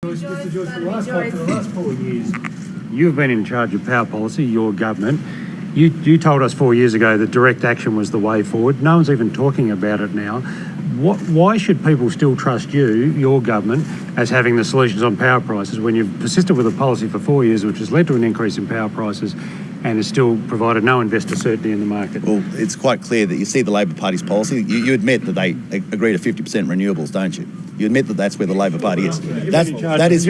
Mr. Joyce, for the last 4 years, you've been in charge of power policy, your government. You told us 4 years ago that direct action was the way forward. No one's even talking about it now. Why should people still trust you, your government, as having the solutions on power prices when you've persisted with a policy for 4 years which has led to an increase in power prices and has still provided no investor certainty in the market? Well, it's quite clear that you see the Labor Party's policy. You admit that they agree to 50% renewables, don't you? You admit that that's where the Labor Party is. That is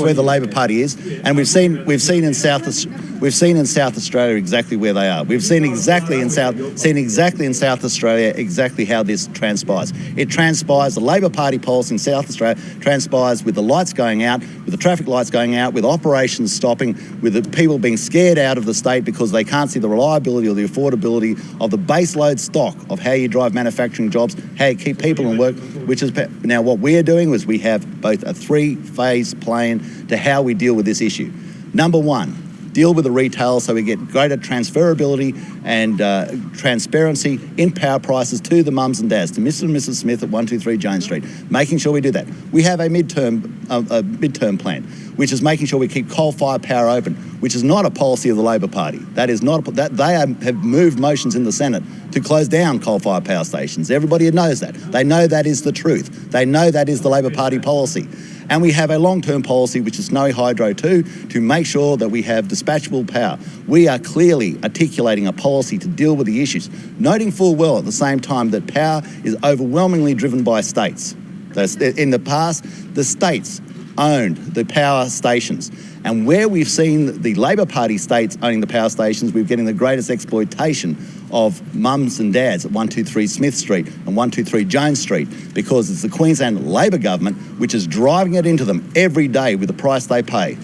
where the Labor Party is, and we've seen in South Australia exactly where they are. We've seen exactly in South Australia exactly how this transpires. It transpires. The Labor Party policy in South Australia transpires with the lights going out, with the traffic lights going out, with operations stopping, with the people being scared out of the state because they can't see the reliability or the affordability of the baseload stock of how you drive manufacturing jobs, how you keep people in work, which is now what we are doing is we have both a three-phase plan to how we deal with this issue. Number one, deal with the retail so we get greater transferability and transparency in power prices to the mums and dads, to Mr. and Mrs. Smith at 123 Jones Street, making sure we do that. We have a midterm plan, which is making sure we keep coal-fired power open, which is not a policy of the Labor Party. That is not have moved motions in the Senate to close down coal-fired power stations. Everybody knows that. They know that is the truth. They know that is the Labor Party policy. And we have a long-term policy, which is Snowy Hydro 2, to make sure that we have dispatchable power. We are clearly articulating a policy to deal with the issues, noting full well at the same time that power is overwhelmingly driven by states. In the past, the states owned the power stations. And where we've seen the Labor Party states owning the power stations, we're getting the greatest exploitation of mums and dads at 123 Smith Street and 123 Jones Street, because it's the Queensland Labor government which is driving it into them every day with the price they pay.